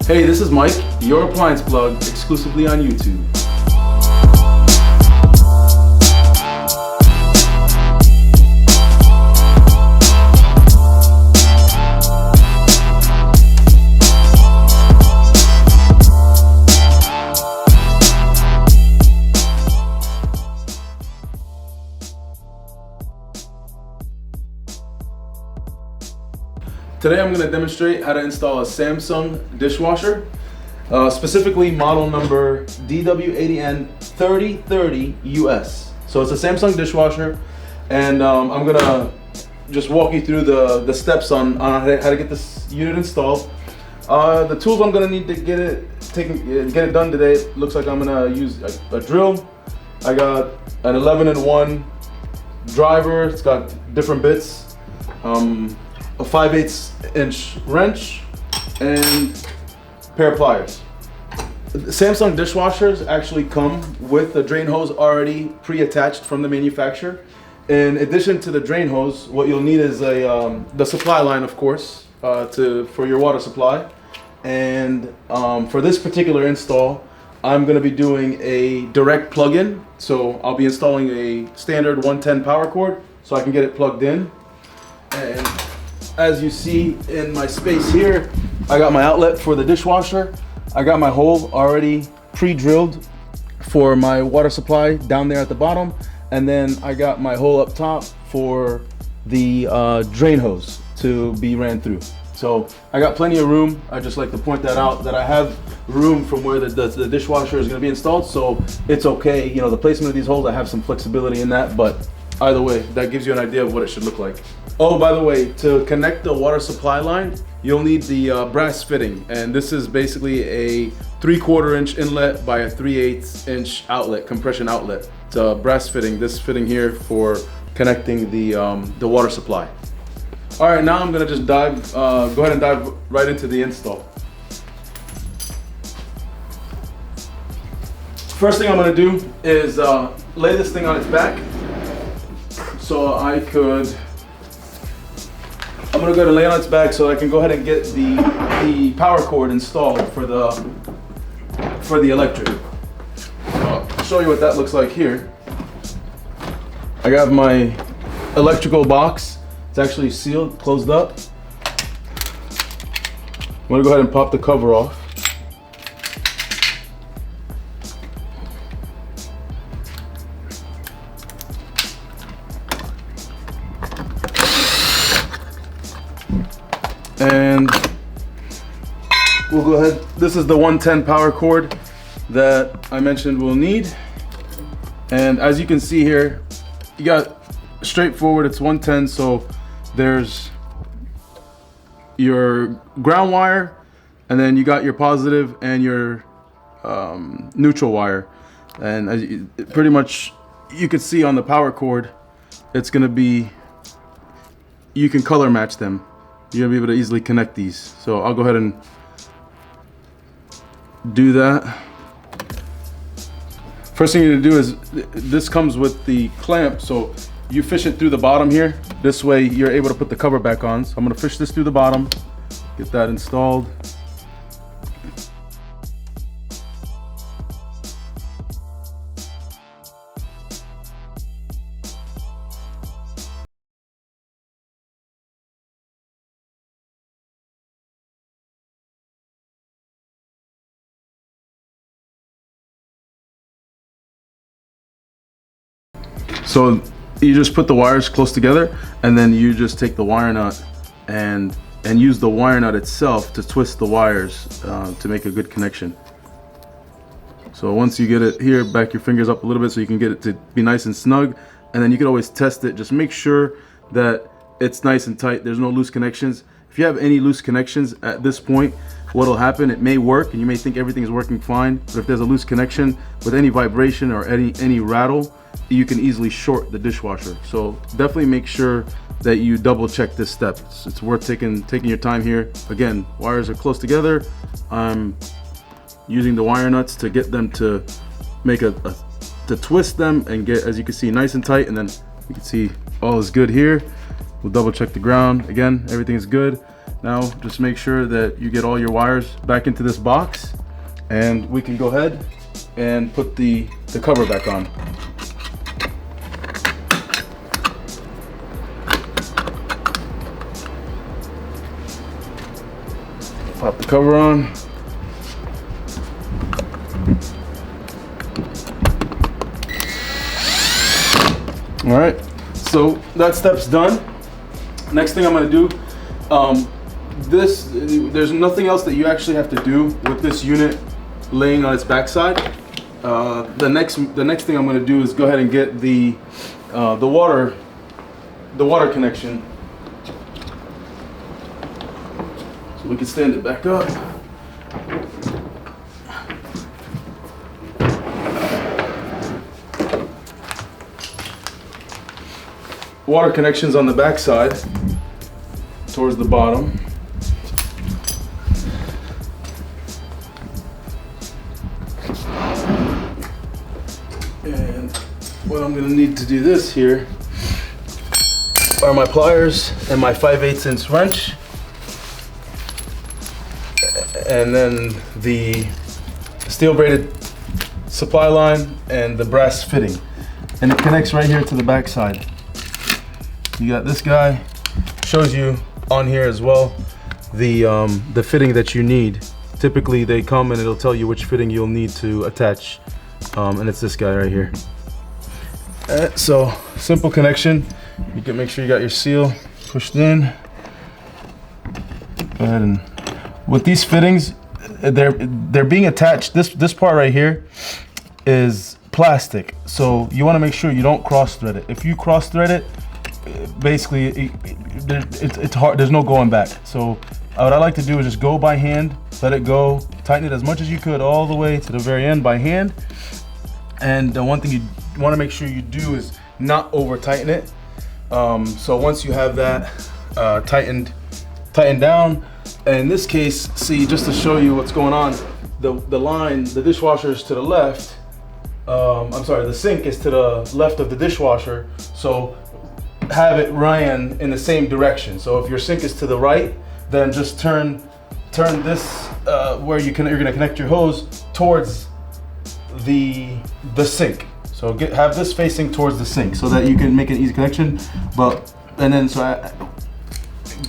Hey, this is Mike, your Appliance Plug, exclusively on YouTube. Today I'm going to demonstrate how to install a Samsung dishwasher, specifically model number DW80N3030US. So it's a Samsung dishwasher, and I'm going to just walk you through the steps on how to get this unit installed. The tools I'm going to need to get it done today, looks like I'm going to use a drill. I got an 11-in-1 driver. It's got different bits. A 5/8 inch wrench, and a pair of pliers. Samsung dishwashers actually come with the drain hose already pre-attached from the manufacturer. In addition to the drain hose, what you'll need is the supply line, of course, for your water supply. And for this particular install, I'm going to be doing a direct plug-in. So I'll be installing a standard 110 power cord so I can get it plugged in. And as you see in my space here, I got my outlet for the dishwasher. I got my hole already pre-drilled for my water supply down there at the bottom. And then I got my hole up top for the drain hose to be ran through. So I got plenty of room. I just like to point that out, that I have room from where the dishwasher is gonna be installed. So it's okay, you know, the placement of these holes, I have some flexibility in that, but either way, that gives you an idea of what it should look like. Oh, by the way, to connect the water supply line, you'll need the brass fitting. And this is basically a 3/4 inch inlet by a 3/8 inch outlet, compression outlet. It's a brass fitting, this fitting here for connecting the water supply. All right, now I'm gonna just go ahead and dive right into the install. First thing I'm gonna do is lay this thing on its back. So I'm gonna go ahead and lay it on its back so I can go ahead and get the power cord installed for the electric. I'll show you what that looks like here. I got my electrical box. It's actually sealed, closed up. I'm gonna go ahead and pop the cover off. And we'll go ahead. This is the 110 power cord that I mentioned we'll need. And as you can see here, you got straightforward, it's 110, so there's your ground wire, and then you got your positive and your neutral wire. And as pretty much you can see on the power cord, it's gonna be, you can color match them. You're gonna be able to easily connect these. So I'll go ahead and do that. First thing you're gonna do is, this comes with the clamp, so you fish it through the bottom here. This way you're able to put the cover back on. So I'm gonna fish this through the bottom, get that installed. So you just put the wires close together, and then you just take the wire nut and use the wire nut itself to twist the wires to make a good connection. So once you get it here, back your fingers up a little bit so you can get it to be nice and snug, and then you can always test it. Just make sure that it's nice and tight, there's no loose connections. If you have any loose connections at this point, what'll happen, it may work and you may think everything is working fine, but if there's a loose connection with any vibration or any rattle, you can easily short the dishwasher. So definitely make sure that you double check this step. It's worth taking your time here. Again, wires are close together. I'm using the wire nuts to get them to make to twist them and get, as you can see, nice and tight. And then you can see all is good here. We'll double check the ground. Again, everything is good. Now just make sure that you get all your wires back into this box, and we can go ahead and put the cover back on. Pop the cover on. All right, so that step's done. Next thing I'm gonna do, there's nothing else that you actually have to do with this unit laying on its backside. The next thing I'm gonna do is go ahead and get the water connection. So we can stand it back up. Water connections on the back side towards the bottom. And what I'm gonna need to do this here are my pliers and my 5/8" wrench, and then the steel braided supply line and the brass fitting, and it connects right here to the back side. You got this guy, shows you on here as well the fitting that you need. Typically they come and it'll tell you which fitting you'll need to attach, and it's this guy right here. So simple connection. You can make sure you got your seal pushed in. Go ahead, and with these fittings, they're being attached. This part right here is plastic, so you want to make sure you don't cross thread it. If you cross thread it, basically it's hard. There's no going back. So what I like to do is just go by hand, let it go, tighten it as much as you could all the way to the very end by hand. And the one thing you want to make sure you do is not over tighten it. So once you have that tightened down, and in this case, see, just to show you what's going on, the line, the dishwasher is to the left. I'm sorry, the sink is to the left of the dishwasher. So have it ran in the same direction. So if your sink is to the right, then just turn this where you're gonna connect your hose towards the sink. So have this facing towards the sink so that you can make an easy connection.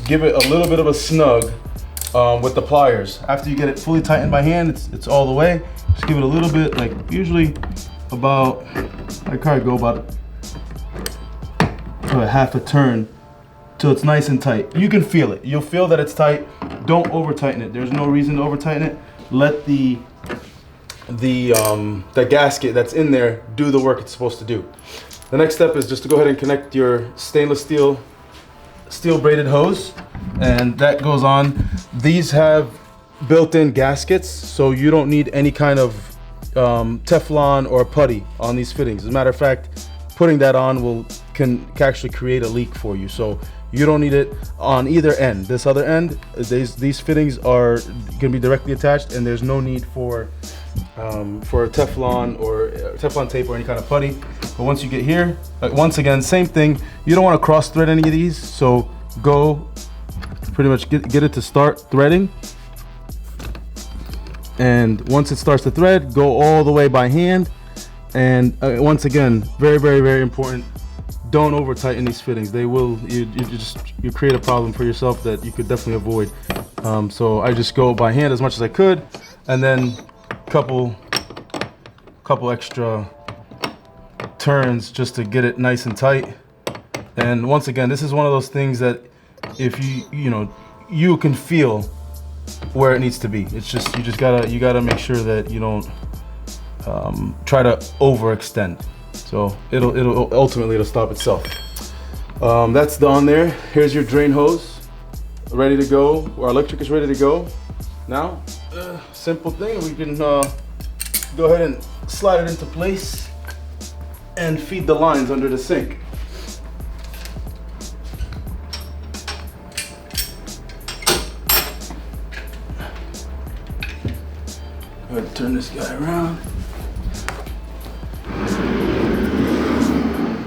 Give it a little bit of a snug with the pliers. After you get it fully tightened by hand, it's all the way. Just give it a little bit, like usually about, I probably go about a half a turn till it's nice and tight. You can feel it. You'll feel that it's tight. Don't over tighten it. There's no reason to over tighten it. Let the gasket that's in there do the work it's supposed to do. The next step is just to go ahead and connect your stainless steel braided hose, and that goes on. These have built-in gaskets, so you don't need any kind of Teflon or putty on these fittings. As a matter of fact, putting that on can actually create a leak for you. So you don't need it on either end. This other end, these fittings can be directly attached, and there's no need for Teflon or Teflon tape or any kind of putty. But once you get here, once again, same thing. You don't want to cross thread any of these, so go pretty much get it to start threading. And once it starts to thread, go all the way by hand. And once again, very, very, very important, don't over tighten these fittings. They will, you create a problem for yourself that you could definitely avoid. So I just go by hand as much as I could, and then couple extra turns just to get it nice and tight. And once again, this is one of those things that if you can feel where it needs to be. It's just you gotta make sure that you don't try to overextend. So it'll ultimately stop itself. That's done there. Here's your drain hose, ready to go. Our electric is ready to go. Now, simple thing, we can go ahead and slide it into place and feed the lines under the sink. Go ahead and turn this guy around.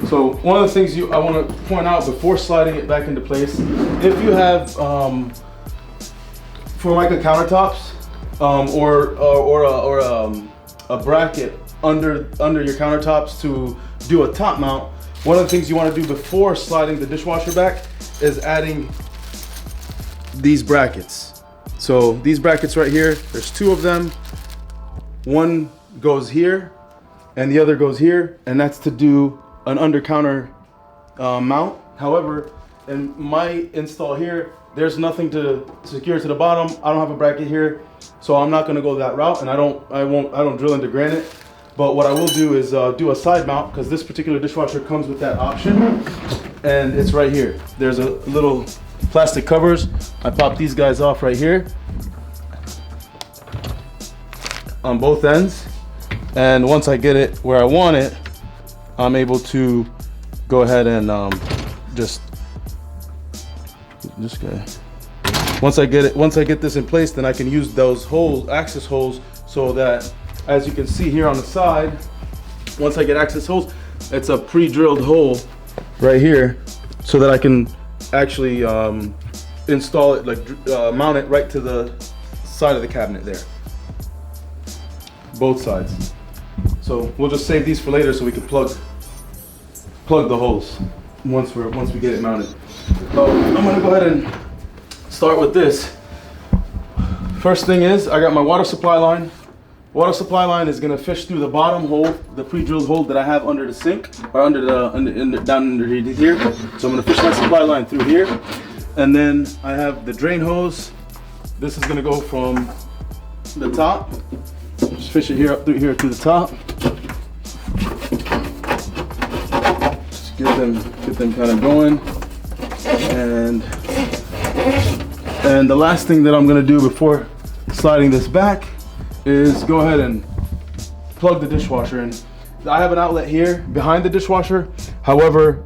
So one of the things I want to point out before sliding it back into place, if you have Formica countertops, or a bracket under your countertops to do a top mount, one of the things you want to do before sliding the dishwasher back is adding these brackets. So these brackets right here, there's two of them. One goes here and the other goes here, and that's to do an under counter mount. However, in my install here, there's nothing to secure to the bottom. I don't have a bracket here, so I'm not gonna go that route, and I don't drill into granite. But what I will do is do a side mount, because this particular dishwasher comes with that option, and it's right here. There's a little plastic covers. I pop these guys off right here on both ends, and once I get it where I want it, I'm able to go ahead and just this guy. Once I get this in place, then I can use those holes, access holes, so that, as you can see here on the side, once I get access holes, it's a pre-drilled hole right here, so that I can actually install it, like mount it right to the side of the cabinet there, both sides. So we'll just save these for later, so we can plug the holes once we get it mounted. I'm gonna go ahead and start with this. First thing is, I got my water supply line. Water supply line is gonna fish through the bottom hole, the pre-drilled hole that I have under the sink, or down underneath here. So I'm gonna fish my supply line through here, and then I have the drain hose. This is gonna go from the top. Just fish it here up through here to the top. Just get them kind of going. And the last thing that I'm gonna do before sliding this back is go ahead and plug the dishwasher in. I have an outlet here behind the dishwasher. However,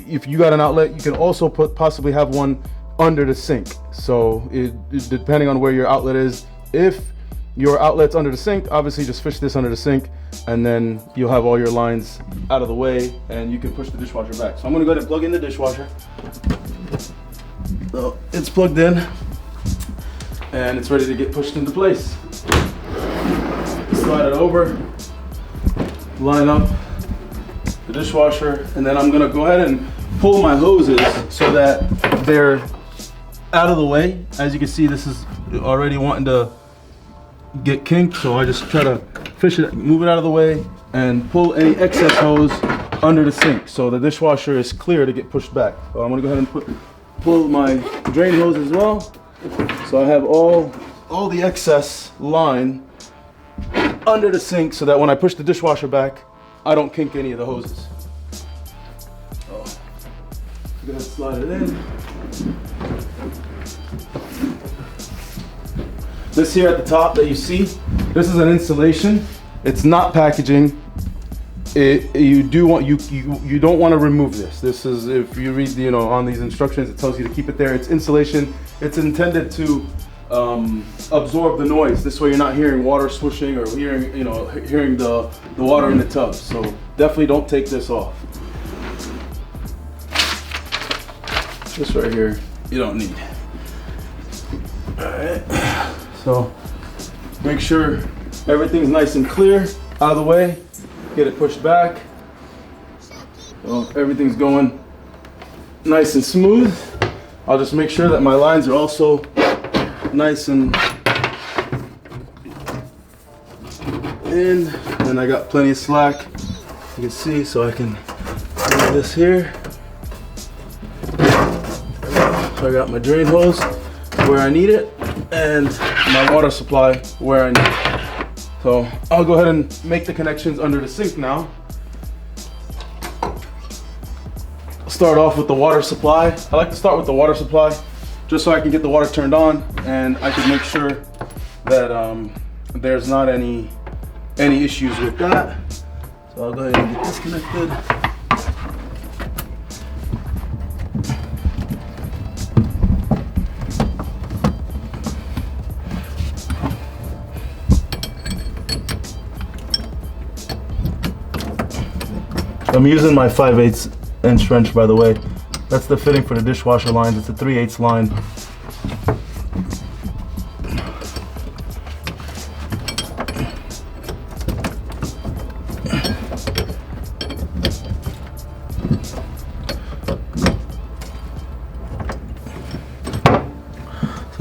if you got an outlet, you can also possibly have one under the sink. So depending on where your outlet is, if your outlet's under the sink, obviously just fish this under the sink, and then you'll have all your lines out of the way, and you can push the dishwasher back. So I'm gonna go ahead and plug in the dishwasher. So it's plugged in, and it's ready to get pushed into place. Slide it over, line up the dishwasher, and then I'm gonna go ahead and pull my hoses so that they're out of the way. As you can see, this is already wanting to get kinked, so I just try to fish it, move it out of the way, and pull any excess hose under the sink so the dishwasher is clear to get pushed back. So I'm gonna go ahead and pull my drain hose as well, so I have all the excess line under the sink, so that when I push the dishwasher back, I don't kink any of the hoses. So I'm gonna slide it in. This here at the top that you see, this is an insulation. It's not packaging. You don't want to remove this. This is, if you read, on these instructions, it tells you to keep it there. It's insulation. It's intended to absorb the noise. This way you're not hearing water swooshing or hearing the water in the tub. So definitely don't take this off. This right here, you don't need. All right. So make sure everything's nice and clear out of the way. Get it pushed back. So everything's going nice and smooth. I'll just make sure that my lines are also nice and in. And I got plenty of slack, you can see, so I can do this here. So I got my drain hose where I need it, and my water supply where I need it. So I'll go ahead and make the connections under the sink now. Start off with the water supply. I like to start with the water supply just so I can get the water turned on, and I can make sure that there's not any issues with that. So I'll go ahead and get this connected. I'm using my 5/8 inch wrench, by the way. That's the fitting for the dishwasher lines. It's a 3/8 line.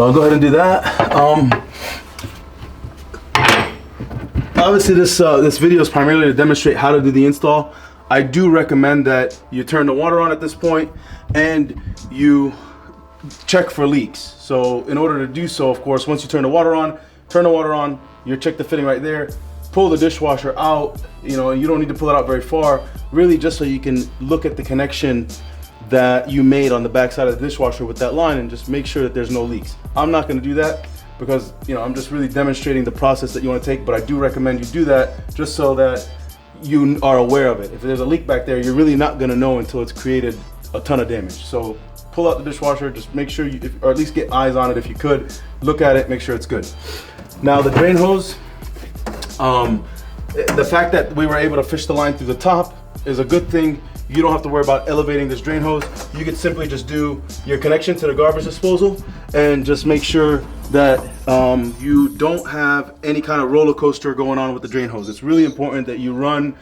So I'll go ahead and do that. Obviously this video is primarily to demonstrate how to do the install. I do recommend that you turn the water on at this point and you check for leaks. So in order to do so, of course, once you turn the water on, you check the fitting right there, pull the dishwasher out. You know, you don't need to pull it out very far, really just so you can look at the connection that you made on the back side of the dishwasher with that line and just make sure that there's no leaks. I'm not going to do that because, you know, I'm just really demonstrating the process that you want to take, but I do recommend you do that just so that you are aware of it. If there's a leak back there, you're really not going to know until it's created a ton of damage. So pull out the dishwasher, just make sure you, or at least get eyes on it if you could, look at it, make sure it's good. Now the drain hose, the fact that we were able to fish the line through the top is a good thing. You don't have to worry about elevating this drain hose. You could simply just do your connection to the garbage disposal and just make sure that you don't have any kind of roller coaster going on with the drain hose. It's really important that you run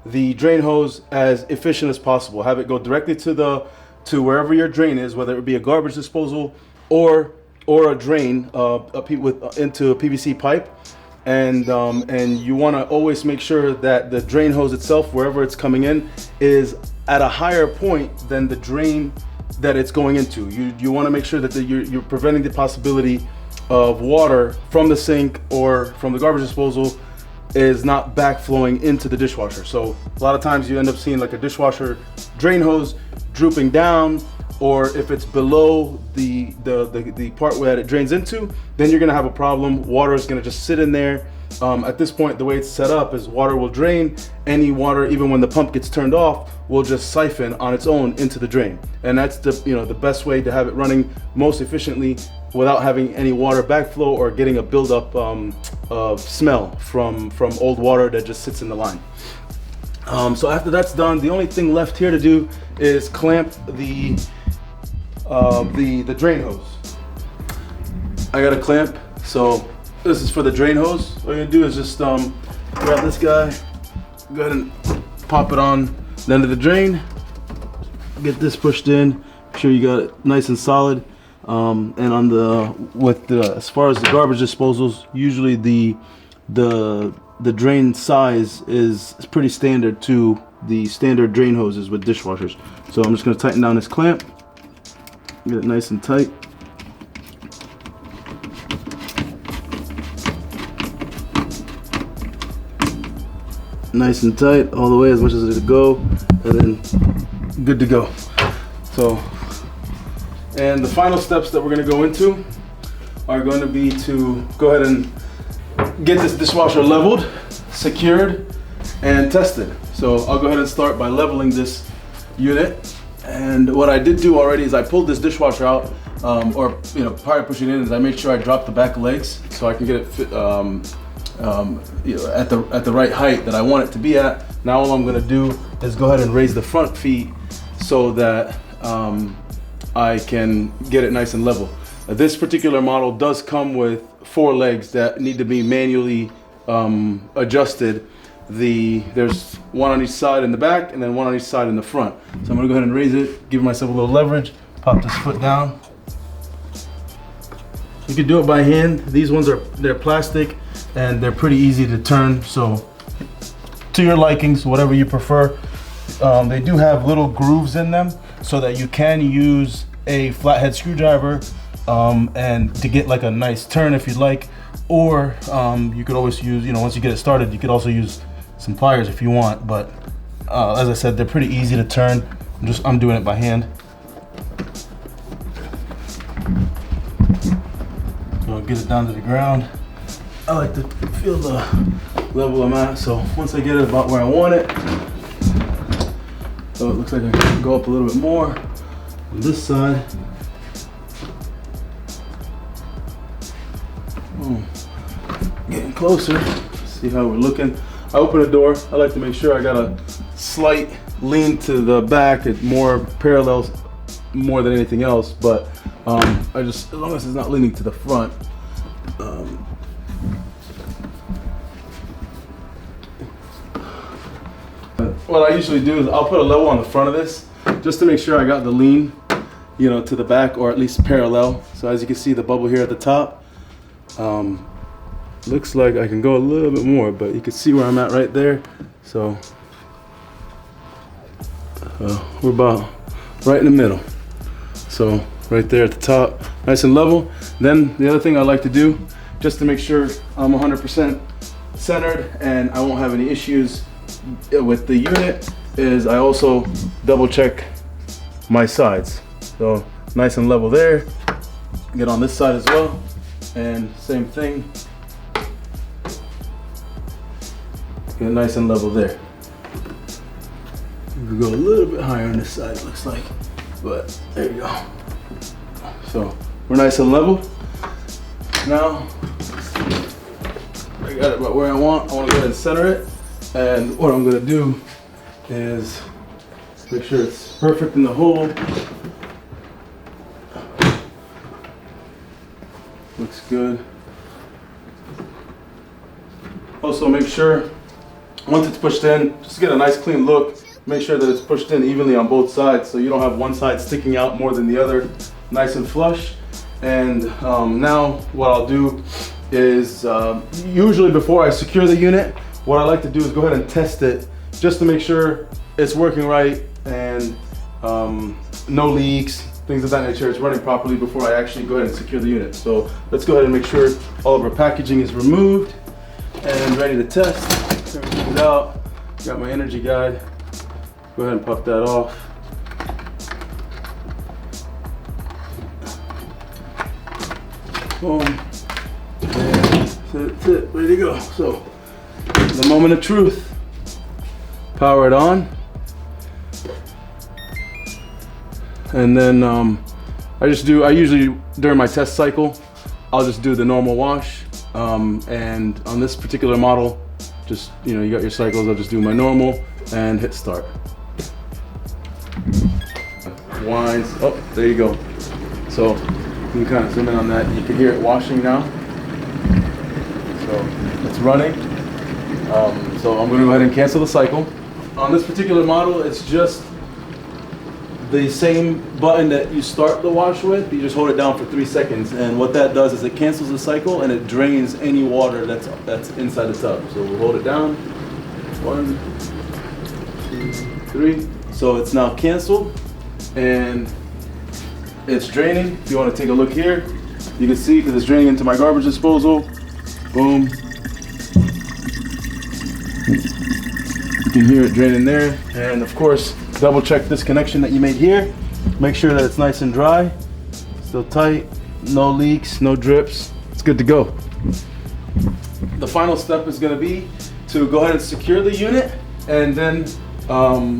the drain hose as efficient as possible. Have it go directly to wherever your drain is, whether it be a garbage disposal or a drain into a PVC pipe. And you want to always make sure that the drain hose itself, wherever it's coming in, is at a higher point than the drain that it's going into. You want to make sure that you're preventing the possibility of water from the sink or from the garbage disposal is not backflowing into the dishwasher. So a lot of times you end up seeing like a dishwasher drain hose drooping down, or if it's below the part where it drains into, then you're gonna have a problem. Water is gonna just sit in there. At this point, the way it's set up is water will drain. Any water, even when the pump gets turned off, will just siphon on its own into the drain. And that's the best way to have it running most efficiently without having any water backflow or getting a buildup of smell from old water that just sits in the line. So after that's done, the only thing left here to do is clamp the drain hose. I got a clamp, so this is for the drain hose. All you're gonna do is just grab this guy, go ahead and pop it on the end of the drain, get this pushed in, make sure you got it nice and solid. And on as far as the garbage disposals, usually the drain size is pretty standard to the standard drain hoses with dishwashers. So I'm just gonna tighten down this clamp, get it nice and tight. Nice and tight all the way, as much as it'll go, and then good to go. So, and the final steps that we're gonna go into are going to be to go ahead and get this dishwasher leveled, secured, and tested. So I'll go ahead and start by leveling this unit. And what I did do already is I pulled this dishwasher out, or prior to pushing it in, is I made sure I dropped the back legs so I can get it fit, at the right height that I want it to be at. Now all I'm going to do is go ahead and raise the front feet so that I can get it nice and level. This particular model does come with 4 legs that need to be manually adjusted. There's one on each side in the back and then one on each side in the front. So I'm gonna go ahead and raise it, give myself a little leverage, pop this foot down. You can do it by hand. These ones they're plastic and they're pretty easy to turn. So to your likings, whatever you prefer. They do have little grooves in them so that you can use a flathead screwdriver and to get like a nice turn if you'd like, or you could always use, once you get it started, you could also use some pliers if you want, but as I said, they're pretty easy to turn. I'm doing it by hand. So I'll get it down to the ground. I like to feel the level I'm at, so once I get it about where I want it, so it looks like I can go up a little bit more on this side. Getting closer, see how we're looking. I open the door, I like to make sure I got a slight lean to the back. It more parallels more than anything else, but as long as it's not leaning to the front. What I usually do is I'll put a level on the front of this just to make sure I got the lean you know, to the back, or at least parallel. So as you can see, the bubble here at the top, looks like I can go a little bit more, but you can see where I'm at right there. So we're about right in the middle. So right there at the top, nice and level. Then the other thing I like to do, just to make sure I'm 100% centered and I won't have any issues with the unit, is I also double check my sides. So nice and level there. Get on this side as well, and same thing. Get nice and level there. We could go a little bit higher on this side, it looks like, but there you go. So we're nice and level. Now I got it about where I want. I want to go ahead and center it, and what I'm going to do is make sure it's perfect in the hole. Looks good. Also make sure, once it's pushed in, just get a nice clean look. Make sure that it's pushed in evenly on both sides, so you don't have one side sticking out more than the other. Nice and flush. And now what I'll do is, usually before I secure the unit, what I like to do is go ahead and test it, just to make sure it's working right and no leaks, things of that nature. It's running properly before I actually go ahead and secure the unit. So let's go ahead and make sure all of our packaging is removed and ready to test. Everything's out. Got my energy guide. Go ahead and pop that off. Boom. And that's it. Ready to go. So the moment of truth. Power it on. And then I usually during my test cycle, I'll just do the normal wash. And on this particular model, just, you know, you got your cycles, I'll just do my normal and hit start. Winds, oh, there you go. So you can kind of zoom in on that. You can hear it washing now. So it's running. So I'm gonna go ahead and cancel the cycle. On this particular model, it's just the same button that you start the wash with. You just hold it down for 3 seconds, and what that does is it cancels the cycle and it drains any water that's inside the tub. So we'll hold it down. 1, 2, 3. So it's now canceled and it's draining. If you want to take a look here, you can see, because it's draining into my garbage disposal. Boom. You can hear it draining there. And of course, double check this connection that you made here. Make sure that it's nice and dry, still tight, no leaks, no drips. It's good to go. The final step is going to be to go ahead and secure the unit and then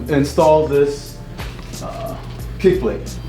install this kick plate.